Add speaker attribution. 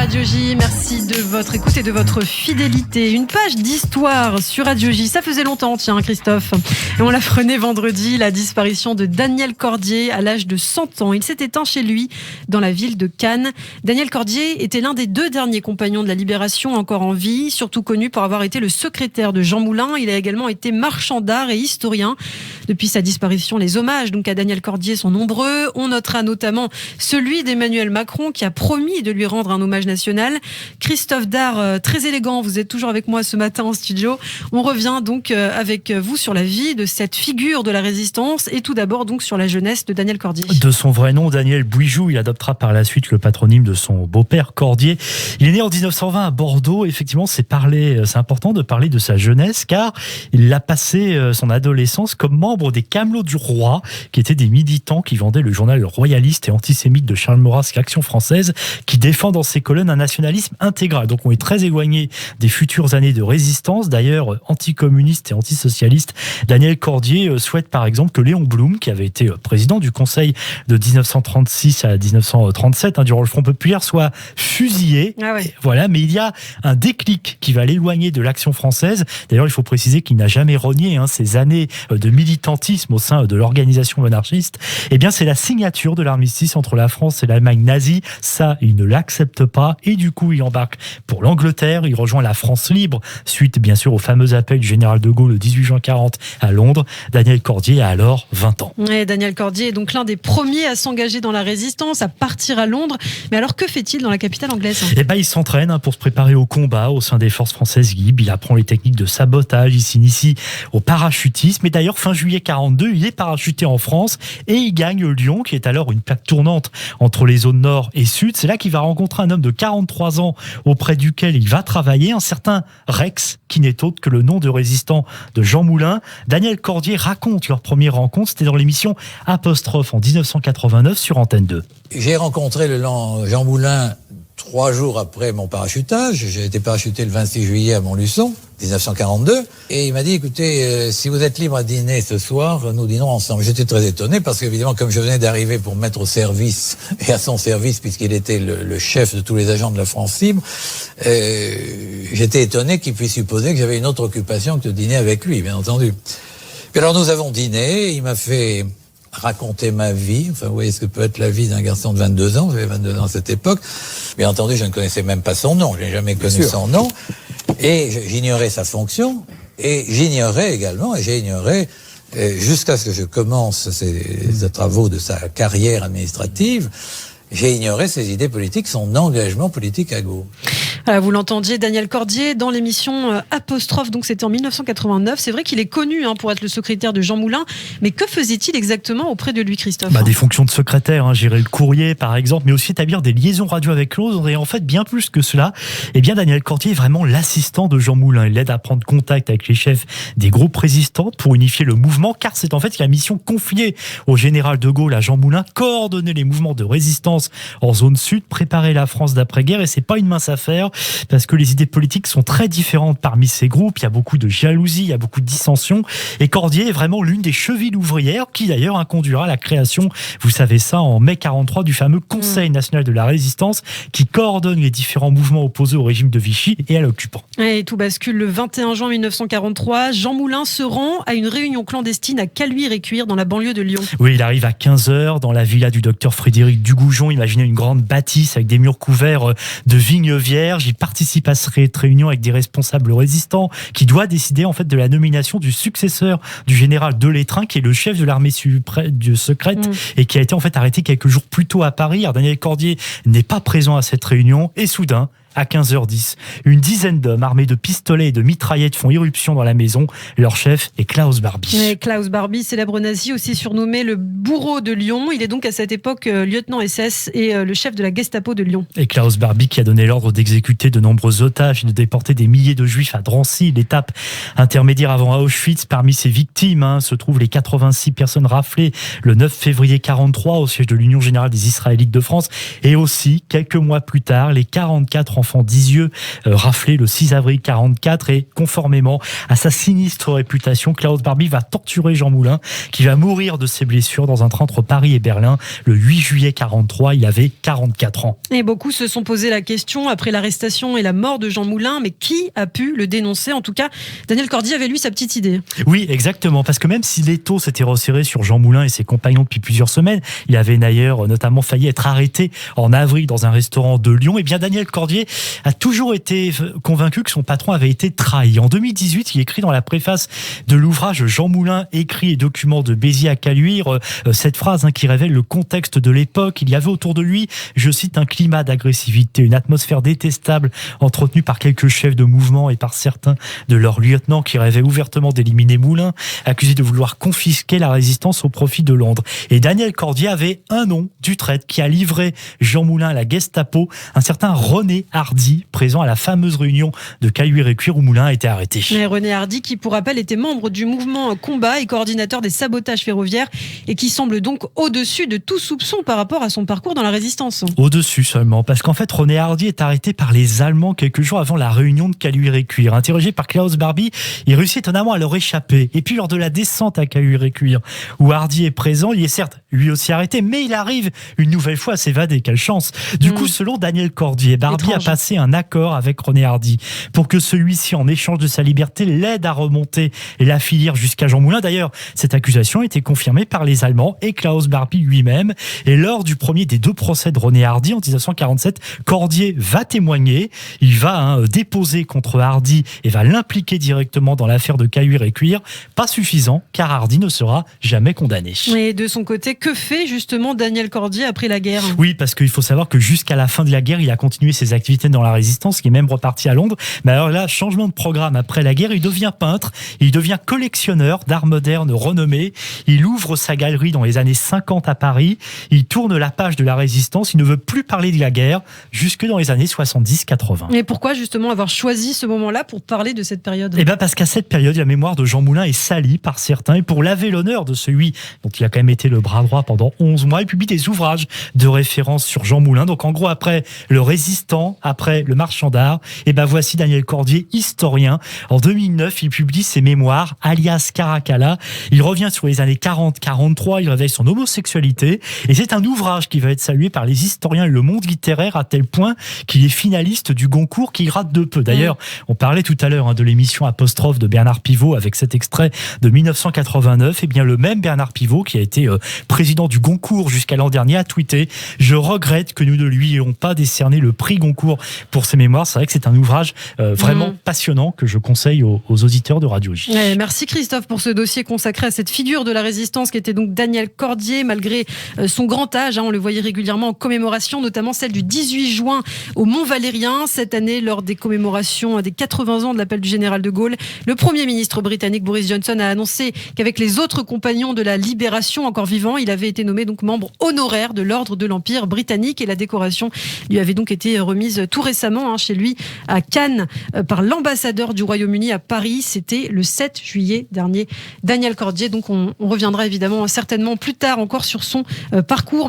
Speaker 1: Radio J. Merci de votre écoute et de votre fidélité. Une page d'histoire sur Radio J. Ça faisait longtemps, tiens, Christophe. Et on l'apprenait vendredi, la disparition de Daniel Cordier à l'âge de 100 ans. Il s'est éteint chez lui dans la ville de Cannes. Daniel Cordier était l'un des 2 derniers compagnons de la Libération encore en vie, surtout connu pour avoir été le secrétaire de Jean Moulin. Il a également été marchand d'art et historien. Depuis sa disparition, les hommages donc à Daniel Cordier sont nombreux. On notera notamment celui d'Emmanuel Macron qui a promis de lui rendre un hommage national. Christophe Dard, très élégant, vous êtes toujours avec moi ce matin en studio. On revient donc avec vous sur la vie de cette figure de la résistance et tout d'abord donc sur la jeunesse de Daniel Cordier.
Speaker 2: De son vrai nom, Daniel Bouijou, il adoptera par la suite le patronyme de son beau-père Cordier. Il est né en 1920 à Bordeaux. Effectivement, c'est important de parler de sa jeunesse car il a passé son adolescence comme membre des Camelots du Roi, qui étaient des militants qui vendaient le journal royaliste et antisémite de Charles Maurras, Action française, qui défend dans ses colonnes un nationalisme intégral. Donc on est très éloigné des futures années de résistance. D'ailleurs, anticommuniste et antisocialiste, Daniel Cordier souhaite par exemple que Léon Blum, qui avait été président du Conseil de 1936 à 1937 durant le Front populaire, soit fusillé.
Speaker 1: Ah ouais.
Speaker 2: Voilà, mais il y a un déclic qui va l'éloigner de l'Action française. D'ailleurs, il faut préciser qu'il n'a jamais renié ces années de militantisme au sein de l'organisation monarchiste. Eh bien, c'est la signature de l'armistice entre la France et l'Allemagne nazie. Ça, il ne l'accepte pas et du coup, il embarque pour l'Angleterre. Il rejoint la France libre suite, bien sûr, au fameux appel du général de Gaulle le 18 juin 40 à Londres. Daniel Cordier a alors 20 ans.
Speaker 1: Ouais, Daniel Cordier est donc l'un des premiers à s'engager dans la résistance, à partir à Londres. Mais alors, que fait-il dans la capitale anglaise ?
Speaker 2: Eh ben, il s'entraîne pour se préparer au combat au sein des forces françaises libres. Il apprend les techniques de sabotage. Il s'initie au parachutisme. Et d'ailleurs, fin juillet 42, il est parachuté en France et il gagne Lyon, qui est alors une plaque tournante entre les zones nord et sud. C'est là qu'il va rencontrer un homme de 43 ans auprès duquel il va travailler, un certain Rex, qui n'est autre que le nom de résistant de Jean Moulin. Daniel Cordier raconte leur première rencontre. C'était dans l'émission Apostrophe en 1989 sur Antenne 2.
Speaker 3: J'ai rencontré Jean Moulin 3 jours après mon parachutage. J'ai été parachuté le 26 juillet à Montluçon, 1942. Et il m'a dit, écoutez, si vous êtes libre à dîner ce soir, nous dînerons ensemble. J'étais très étonné parce qu'évidemment, comme je venais d'arriver pour me mettre au service et à son service, puisqu'il était le chef de tous les agents de la France libre, j'étais étonné qu'il puisse supposer que j'avais une autre occupation que de dîner avec lui, bien entendu. Puis alors nous avons dîné, il m'a fait raconter ma vie, enfin vous voyez ce que peut être la vie d'un garçon de 22 ans, j'avais 22 ans à cette époque, bien entendu je ne connaissais même pas son nom, je n'ai jamais connu son nom, et j'ignorais sa fonction, et j'ignorais jusqu'à ce que je commence ces travaux de sa carrière administrative, j'ai ignoré ses idées politiques, son engagement politique à gauche.
Speaker 1: Voilà, vous l'entendiez, Daniel Cordier, dans l'émission Apostrophe, donc c'était en 1989. C'est vrai qu'il est connu pour être le secrétaire de Jean Moulin, mais que faisait-il exactement auprès de lui, Christophe ?
Speaker 2: Des fonctions de secrétaire, gérer le courrier par exemple, mais aussi établir des liaisons radio avec Londres, et en fait bien plus que cela. Eh bien, Daniel Cordier est vraiment l'assistant de Jean Moulin. Il l'aide à prendre contact avec les chefs des groupes résistants pour unifier le mouvement, car c'est en fait la mission confiée au général de Gaulle à Jean Moulin, coordonner les mouvements de résistance en zone sud, préparer la France d'après-guerre, et c'est pas une mince affaire parce que les idées politiques sont très différentes parmi ces groupes. Il y a beaucoup de jalousie, il y a beaucoup de dissensions, et Cordier est vraiment l'une des chevilles ouvrières qui d'ailleurs conduira à la création, vous savez ça, en mai 43 du fameux Conseil national de la résistance qui coordonne les différents mouvements opposés au régime de Vichy et à l'occupant.
Speaker 1: Et tout bascule le 21 juin 1943. Jean Moulin se rend à une réunion clandestine à Caluire-et-Cuire dans la banlieue de Lyon.
Speaker 2: Oui, il arrive à 15h dans la villa du docteur Frédéric Dugoujon. Imaginez une grande bâtisse avec des murs couverts de vignes vierges. Il participe à cette réunion avec des responsables résistants qui doit décider en fait de la nomination du successeur du général Delettrain, qui est le chef de l'armée secrète et qui a été en fait arrêté quelques jours plus tôt à Paris. Alors, Daniel Cordier n'est pas présent à cette réunion et soudain, à 15h10, une dizaine d'hommes armés de pistolets et de mitraillettes font irruption dans la maison. Leur chef est Klaus Barbie.
Speaker 1: Et Klaus Barbie, célèbre nazi, aussi surnommé le bourreau de Lyon. Il est donc à cette époque lieutenant SS et le chef de la Gestapo de Lyon.
Speaker 2: Et Klaus Barbie qui a donné l'ordre d'exécuter de nombreux otages et de déporter des milliers de juifs à Drancy, l'étape intermédiaire avant Auschwitz. Parmi ses victimes se trouvent les 86 personnes raflées le 9 février 43 au siège de l'Union Générale des Israélites de France, et aussi, quelques mois plus tard, les 44 enfants enfant d'Isieux, raflé le 6 avril 44, et conformément à sa sinistre réputation, Klaus Barbie va torturer Jean Moulin, qui va mourir de ses blessures dans un train entre Paris et Berlin le 8 juillet 43. Il avait 44 ans.
Speaker 1: Et beaucoup se sont posé la question après l'arrestation et la mort de Jean Moulin, mais qui a pu le dénoncer? En tout cas, Daniel Cordier avait lui sa petite idée.
Speaker 2: Oui, exactement, parce que même si l'étau s'était resserré sur Jean Moulin et ses compagnons depuis plusieurs semaines, il avait d'ailleurs notamment failli être arrêté en avril dans un restaurant de Lyon, et bien Daniel Cordier a toujours été convaincu que son patron avait été trahi. En 2018, il écrit dans la préface de l'ouvrage Jean Moulin, écrit et document de Béziers à Caluire, cette phrase qui révèle le contexte de l'époque. Il y avait autour de lui, je cite, un climat d'agressivité, une atmosphère détestable entretenue par quelques chefs de mouvement et par certains de leurs lieutenants qui rêvaient ouvertement d'éliminer Moulin, accusé de vouloir confisquer la résistance au profit de Londres. Et Daniel Cordier avait un nom du traître qui a livré Jean Moulin à la Gestapo, un certain René Hardy, présent à la fameuse réunion de Caluire-et-Cuire où Moulin a été arrêté.
Speaker 1: Mais René Hardy, qui pour rappel était membre du mouvement Combat et coordinateur des sabotages ferroviaires, et qui semble donc au-dessus de tout soupçon par rapport à son parcours dans la résistance.
Speaker 2: Au-dessus seulement, parce qu'en fait René Hardy est arrêté par les Allemands quelques jours avant la réunion de Caluire-et-Cuire. Interrogé par Klaus Barbie, il réussit étonnamment à leur échapper. Et puis lors de la descente à Caluire-et-Cuire, où Hardy est présent, il est certes lui aussi arrêté, mais il arrive une nouvelle fois à s'évader. Quelle chance! Du coup, selon Daniel Cordier, Barbie a passé un accord avec René Hardy pour que celui-ci, en échange de sa liberté, l'aide à remonter la filière jusqu'à Jean Moulin. D'ailleurs, cette accusation a été confirmée par les Allemands et Klaus Barbie lui-même. Et lors du premier des deux procès de René Hardy en 1947, Cordier va témoigner. Il va déposer contre Hardy et va l'impliquer directement dans l'affaire de Caluire-et-Cuire. Pas suffisant, car Hardy ne sera jamais condamné.
Speaker 1: Et de son côté, que fait justement Daniel Cordier après la guerre?
Speaker 2: Oui, parce qu'il faut savoir que jusqu'à la fin de la guerre, il a continué ses activités dans la résistance, qui est même reparti à Londres. Mais alors là, changement de programme après la guerre, il devient peintre, il devient collectionneur d'art moderne renommé. Il ouvre sa galerie dans les années 50 à Paris. Il tourne la page de la résistance. Il ne veut plus parler de la guerre jusque dans les années 70-80.
Speaker 1: Et pourquoi justement avoir choisi ce moment-là pour parler de cette période?
Speaker 2: Eh bien parce qu'à cette période, la mémoire de Jean Moulin est salie par certains, et pour laver l'honneur de celui dont il a quand même été le bras droit pendant 11 mois, il publie des ouvrages de référence sur Jean Moulin. Donc en gros, après le résistant, après le marchand d'art, et ben voici Daniel Cordier, historien. En 2009, il publie ses mémoires, alias Caracalla. Il revient sur les années 40-43, il révèle son homosexualité, et c'est un ouvrage qui va être salué par les historiens et le monde littéraire, à tel point qu'il est finaliste du Goncourt, qu'il rate de peu. D'ailleurs, on parlait tout à l'heure de l'émission Apostrophe de Bernard Pivot avec cet extrait de 1989. Et bien le même Bernard Pivot, qui a été président du Goncourt jusqu'à l'an dernier, a tweeté: je regrette que nous ne lui ayons pas décerné le prix Goncourt pour ses mémoires. C'est vrai que c'est un ouvrage vraiment passionnant que je conseille aux auditeurs de Radio J.
Speaker 1: Merci Christophe pour ce dossier consacré à cette figure de la résistance qui était donc Daniel Cordier, malgré son grand âge. On le voyait régulièrement en commémoration, notamment celle du 18 juin au Mont-Valérien. Cette année, lors des commémorations des 80 ans de l'appel du général de Gaulle, le Premier ministre britannique Boris Johnson a annoncé qu'avec les autres compagnons de la Libération encore vivants, il avait été nommé donc membre honoraire de l'ordre de l'Empire britannique, et la décoration lui avait donc été remise tout récemment chez lui à Cannes par l'ambassadeur du Royaume-Uni à Paris. C'était le 7 juillet dernier. Daniel Cordier, donc on reviendra évidemment certainement plus tard encore sur son parcours.